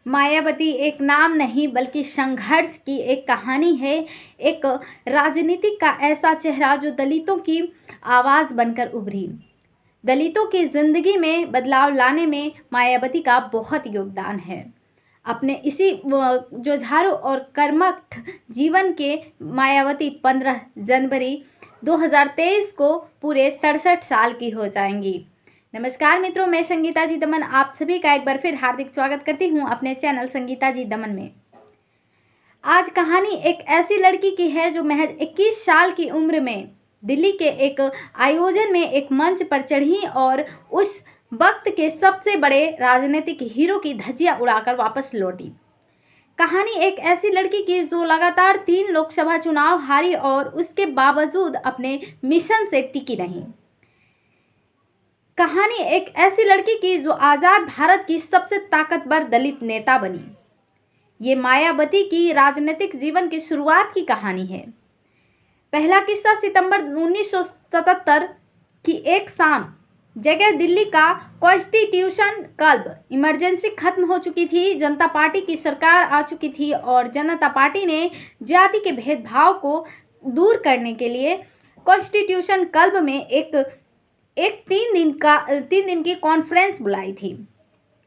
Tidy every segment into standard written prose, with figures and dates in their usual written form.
मायावती एक नाम नहीं बल्कि संघर्ष की एक कहानी है। एक राजनीतिक का ऐसा चेहरा जो दलितों की आवाज़ बनकर उभरी। दलितों की जिंदगी में बदलाव लाने में मायावती का बहुत योगदान है। अपने इसी जुझारू और कर्मठ जीवन के मायावती 15 जनवरी 2023 को पूरे 67 साल की हो जाएंगी। नमस्कार मित्रों, मैं संगीता जी दमन आप सभी का एक बार फिर हार्दिक स्वागत करती हूं अपने चैनल संगीता जी दमन में। आज कहानी एक ऐसी लड़की की है जो महज 21 साल की उम्र में दिल्ली के एक आयोजन में एक मंच पर चढ़ी और उस वक्त के सबसे बड़े राजनीतिक हीरो की धज्जियां उड़ाकर वापस लौटी। कहानी एक ऐसी लड़की की जो लगातार 3 लोकसभा चुनाव हारी और उसके बावजूद अपने मिशन से टिकी नहीं। कहानी एक ऐसी लड़की की जो आज़ाद भारत की सबसे ताकतवर दलित नेता बनी। ये मायावती की राजनीतिक जीवन की शुरुआत की कहानी है। पहला किस्सा सितंबर 1977 की एक शाम। जगह दिल्ली का कॉन्स्टिट्यूशन क्लब। इमरजेंसी खत्म हो चुकी थी, जनता पार्टी की सरकार आ चुकी थी और जनता पार्टी ने जाति के भेदभाव को दूर करने के लिए कॉन्स्टिट्यूशन क्लब में एक 3 दिन की कॉन्फ्रेंस बुलाई थी।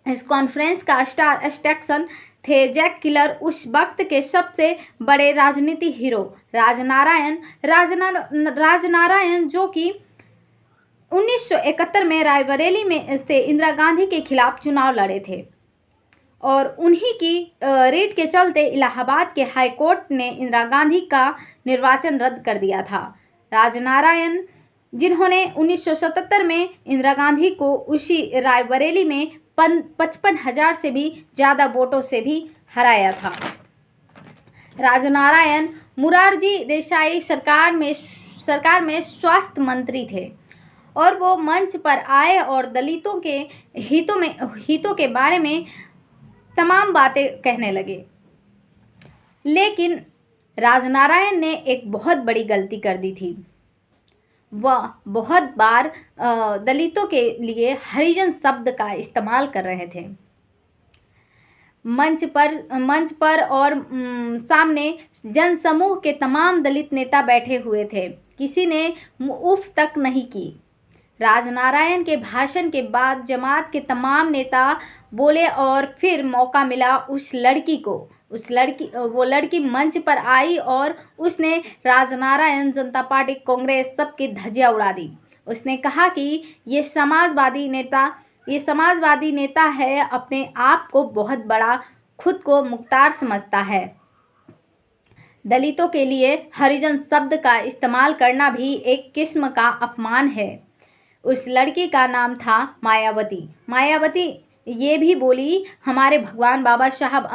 इस कॉन्फ्रेंस का स्टार अट्रैक्शन थे जैक किलर, उस वक्त के सबसे बड़े राजनीति हीरो राजनारायण, जो कि 1971 में रायबरेली में से इंदिरा गांधी के खिलाफ चुनाव लड़े थे और उन्हीं की रीट के चलते इलाहाबाद के हाई कोर्ट ने इंदिरा गांधी का निर्वाचन रद्द कर दिया था। राजनारायण, जिन्होंने 1977 में इंदिरा गांधी को उसी रायबरेली में 55,000 से भी ज़्यादा वोटों से भी हराया था। राजनारायण मोरारजी देसाई सरकार में स्वास्थ्य मंत्री थे और वो मंच पर आए और दलितों के हितों के बारे में तमाम बातें कहने लगे। लेकिन राजनारायण ने एक बहुत बड़ी गलती कर दी थी। वह बहुत बार दलितों के लिए हरिजन शब्द का इस्तेमाल कर रहे थे। मंच पर और सामने जनसमूह के तमाम दलित नेता बैठे हुए थे। किसी ने उफ तक नहीं की। राजनारायण के भाषण के बाद जमात के तमाम नेता बोले और फिर मौका मिला उस लड़की को। वो लड़की मंच पर आई और उसने राजनारायण, जनता पार्टी, कांग्रेस सबकी धज्जियां उड़ा दी। उसने कहा कि ये समाजवादी नेता है, अपने आप को बहुत बड़ा, खुद को मुख्तार समझता है। दलितों के लिए हरिजन शब्द का इस्तेमाल करना भी एक किस्म का अपमान है। उस लड़की का नाम था मायावती। मायावती ये भी बोली, हमारे भगवान बाबा साहब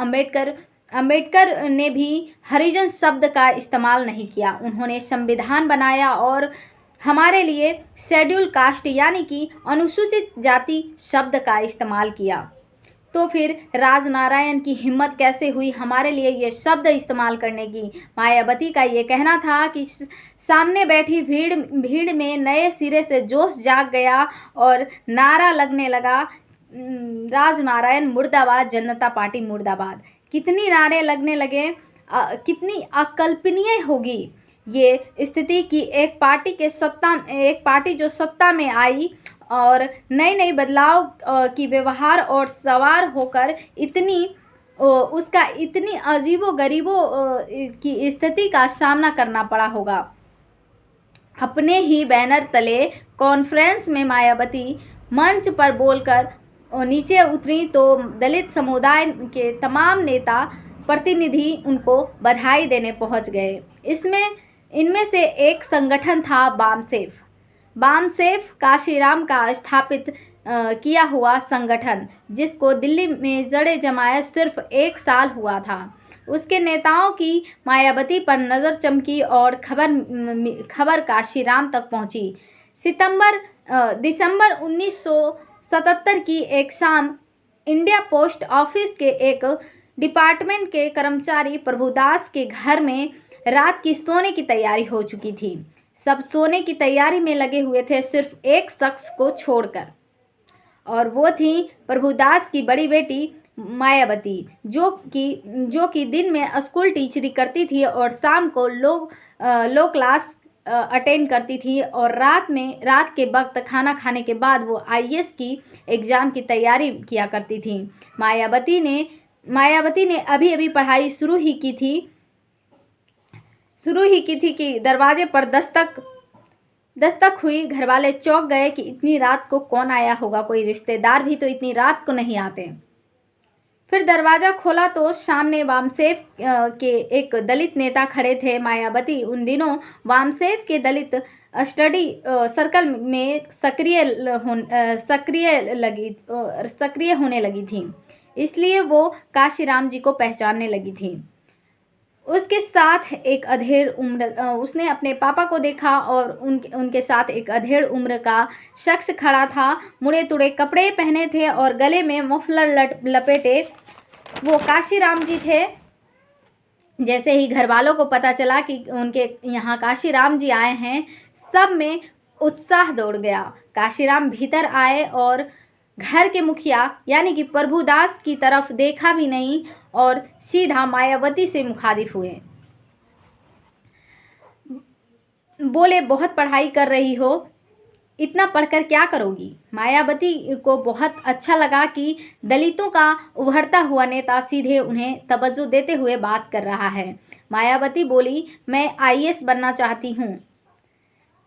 अम्बेडकर ने भी हरिजन शब्द का इस्तेमाल नहीं किया। उन्होंने संविधान बनाया और हमारे लिए शेड्यूल कास्ट यानी कि अनुसूचित जाति शब्द का इस्तेमाल किया। तो फिर राजनारायण की हिम्मत कैसे हुई हमारे लिए ये शब्द इस्तेमाल करने की। मायावती का ये कहना था कि सामने बैठी भीड़ में नए सिरे से जोश जाग गया और नारा लगने लगा, राजनारायण मुर्दाबाद, जनता पार्टी मुर्दाबाद। कितनी नारे लगने लगे, कितनी अकल्पनीय होगी ये स्थिति कि एक पार्टी जो सत्ता में आई और नई बदलाव की व्यवहार और सवार होकर इतनी अजीबो-गरीबो की स्थिति का सामना करना पड़ा होगा। अपने ही बैनर तले कॉन्फ्रेंस में मायावती मंच पर बोलकर नीचे उतरी तो दलित समुदाय के तमाम नेता प्रतिनिधि उनको बधाई देने पहुंच गए। इनमें से एक संगठन था बामसेफ, काशीराम का स्थापित किया हुआ संगठन, जिसको दिल्ली में जड़ें जमाए सिर्फ 1 साल हुआ था। उसके नेताओं की मायावती पर नज़र चमकी और खबर काशीराम तक पहुंची। दिसंबर 1977 की एक शाम इंडिया पोस्ट ऑफिस के एक डिपार्टमेंट के कर्मचारी प्रभुदास के घर में रात की सोने की तैयारी हो चुकी थी। सब सोने की तैयारी में लगे हुए थे, सिर्फ एक शख्स को छोड़कर, और वो थी प्रभुदास की बड़ी बेटी मायावती, जो कि दिन में स्कूल टीचरी करती थी और शाम को लो क्लास अटेंड करती थी, और रात के वक्त खाना खाने के बाद वो आईएएस की एग्ज़ाम की तैयारी किया करती थी। मायावती ने अभी अभी पढ़ाई शुरू ही की थी कि दरवाजे पर दस्तक हुई। घरवाले चौंक गए कि इतनी रात को कौन आया होगा, कोई रिश्तेदार भी तो इतनी रात को नहीं आते। फिर दरवाज़ा खोला तो सामने वामसेफ के एक दलित नेता खड़े थे। मायावती उन दिनों वामसेफ के दलित स्टडी सर्कल में सक्रिय होने लगी थी, इसलिए वो काशीराम जी को पहचानने लगी थी। उसके साथ एक अधेड़ उम्र उसने अपने पापा को देखा और उनके साथ एक अधेड़ उम्र का शख्स खड़ा था। मुड़े तुड़े कपड़े पहने थे और गले में मफलर लपेटे वो काशीराम जी थे। जैसे ही घर वालों को पता चला कि उनके यहाँ काशीराम जी आए हैं, सब में उत्साह दौड़ गया। काशीराम भीतर आए और घर के मुखिया यानी कि प्रभुदास की तरफ देखा भी नहीं और सीधा मायावती से मुखातिब हुए। बोले, बहुत पढ़ाई कर रही हो, इतना पढ़कर क्या करोगी? मायावती को बहुत अच्छा लगा कि दलितों का उभरता हुआ नेता सीधे उन्हें तवज्जो देते हुए बात कर रहा है। मायावती बोली, मैं आईएएस बनना चाहती हूँ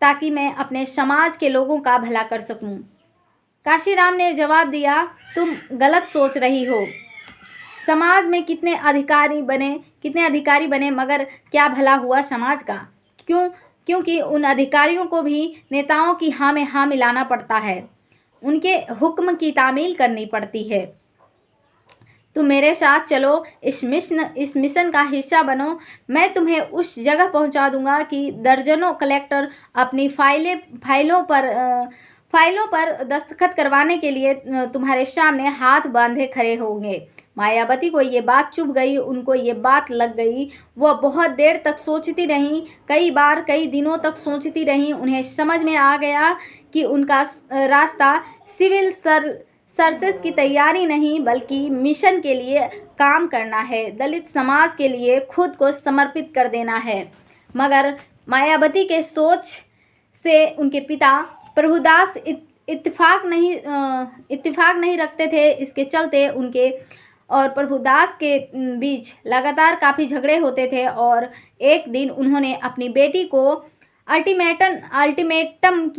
ताकि मैं अपने समाज के लोगों का भला कर सकूँ। काशीराम ने जवाब दिया, तुम गलत सोच रही हो। समाज में कितने अधिकारी बने मगर क्या भला हुआ समाज का? क्योंकि उन अधिकारियों को भी नेताओं की हाँ में हाँ मिलाना पड़ता है, उनके हुक्म की तामील करनी पड़ती है। तुम मेरे साथ चलो, इस मिशन का हिस्सा बनो। मैं तुम्हें उस जगह पहुंचा दूंगा कि दर्जनों कलेक्टर अपनी फाइलों पर दस्तखत करवाने के लिए तुम्हारे सामने हाथ बांधे खड़े होंगे। मायावती को ये बात चुभ गई, उनको ये बात लग गई। वह बहुत देर तक सोचती रहीं, कई दिनों तक सोचती रहीं। उन्हें समझ में आ गया कि उनका रास्ता सिविल सर्विसेज की तैयारी नहीं बल्कि मिशन के लिए काम करना है, दलित समाज के लिए खुद को समर्पित कर देना है। मगर मायावती के सोच से उनके पिता प्रभुदास इत्तेफाक नहीं रखते थे। इसके चलते उनके और प्रभुदास के बीच लगातार काफ़ी झगड़े होते थे और एक दिन उन्होंने अपनी बेटी को अल्टीमेटम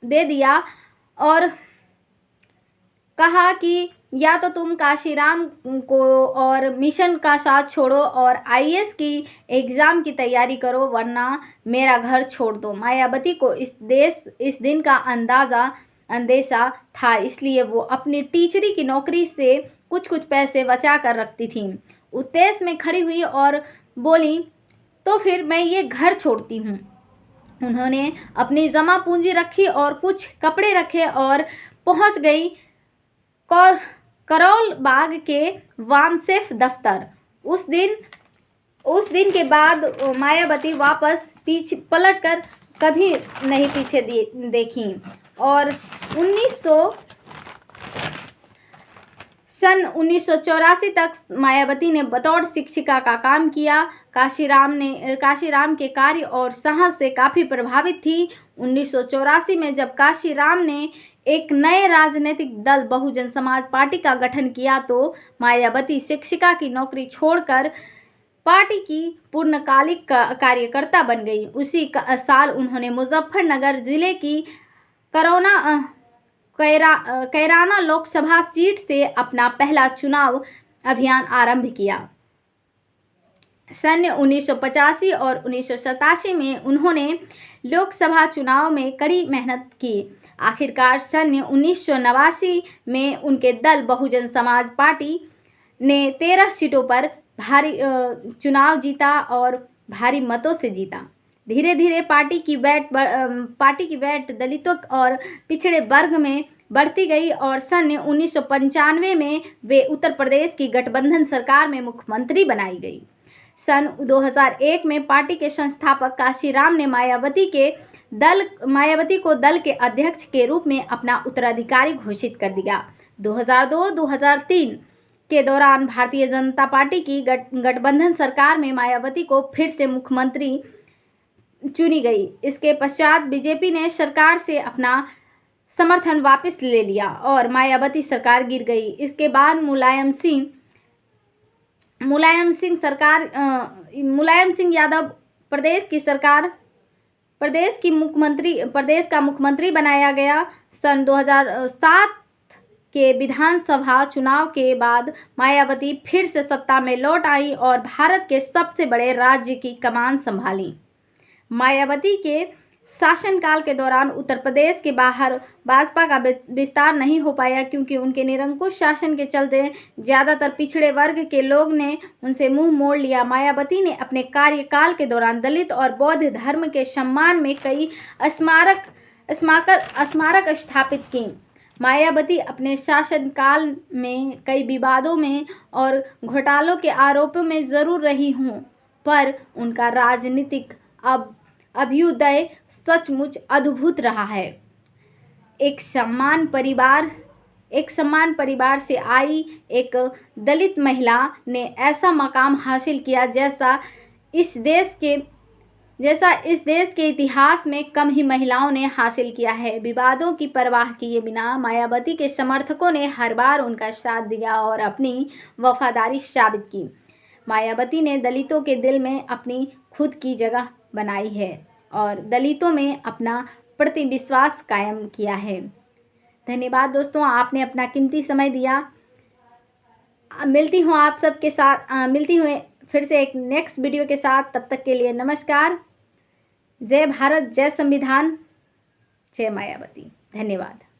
दे दिया और कहा कि या तो तुम काशीराम को और मिशन का साथ छोड़ो और आईएएस की एग्ज़ाम की तैयारी करो, वरना मेरा घर छोड़ दो। मायावती को इस दिन का अंदेशा था, इसलिए वो अपनी टीचरी की नौकरी से कुछ पैसे बचा कर रखती थी। उतेश में खड़ी हुई और बोली, तो फिर मैं ये घर छोड़ती हूँ। उन्होंने अपनी जमा पूंजी रखी और कुछ कपड़े रखे और पहुँच गई करौल बाग के वामसेफ दफ्तर। उस दिन के बाद मायावती वापस पलटकर कभी नहीं पीछे देखी और सन 1984 तक मायावती ने बतौर शिक्षिका का काम किया। काशीराम के कार्य और साहस से काफ़ी प्रभावित थी। 1984 में जब काशीराम ने एक नए राजनीतिक दल बहुजन समाज पार्टी का गठन किया तो मायावती शिक्षिका की नौकरी छोड़कर पार्टी की पूर्णकालिक कार्यकर्ता बन गई। उसी साल उन्होंने मुजफ्फरनगर जिले की कैराना लोकसभा सीट से अपना पहला चुनाव अभियान आरंभ किया। सन 1985 और 1987 में उन्होंने लोकसभा चुनाव में कड़ी मेहनत की। आखिरकार सन 1989 में उनके दल बहुजन समाज पार्टी ने 13 सीटों पर भारी चुनाव जीता और भारी मतों से जीता। धीरे धीरे पार्टी की बैठ दलितों और पिछड़े वर्ग में बढ़ती गई और सन 1995 में वे उत्तर प्रदेश की गठबंधन सरकार में मुख्यमंत्री बनाई गई। सन 2001 में पार्टी के संस्थापक काशीराम ने मायावती को दल के अध्यक्ष के रूप में अपना उत्तराधिकारी घोषित कर दिया। 2002-2003 के दौरान भारतीय जनता पार्टी की गठबंधन सरकार में मायावती को फिर से मुख्यमंत्री चुनी गई। इसके पश्चात बीजेपी ने सरकार से अपना समर्थन वापस ले लिया और मायावती सरकार गिर गई। इसके बाद मुलायम सिंह यादव प्रदेश का मुख्यमंत्री बनाया गया। सन 2007 के विधानसभा चुनाव के बाद मायावती फिर से सत्ता में लौट आई और भारत के सबसे बड़े राज्य की कमान संभाली। मायावती के शासनकाल के दौरान उत्तर प्रदेश के बाहर भाजपा का विस्तार नहीं हो पाया, क्योंकि उनके निरंकुश शासन के चलते ज़्यादातर पिछड़े वर्ग के लोग ने उनसे मुंह मोड़ लिया। मायावती ने अपने कार्यकाल के दौरान दलित और बौद्ध धर्म के सम्मान में कई स्मारक स्थापित की। मायावती अपने शासनकाल में कई विवादों में और घोटालों के आरोपों में जरूर रही हूँ, पर उनका राजनीतिक अभ्युदय सचमुच अद्भुत रहा है। एक सम्मान परिवार से आई एक दलित महिला ने ऐसा मकाम हासिल किया जैसा इस देश के इतिहास में कम ही महिलाओं ने हासिल किया है। विवादों की परवाह किए बिना मायावती के समर्थकों ने हर बार उनका साथ दिया और अपनी वफादारी साबित की। मायावती ने दलितों के दिल में अपनी खुद की जगह बनाई है और दलितों में अपना प्रतिविश्वास कायम किया है। धन्यवाद दोस्तों, आपने अपना कीमती समय दिया। मिलती हूँ आप सबके साथ, मिलती हूँ फिर से एक नेक्स्ट वीडियो के साथ। तब तक के लिए नमस्कार। जय भारत, जय संविधान, जय मायावती। धन्यवाद।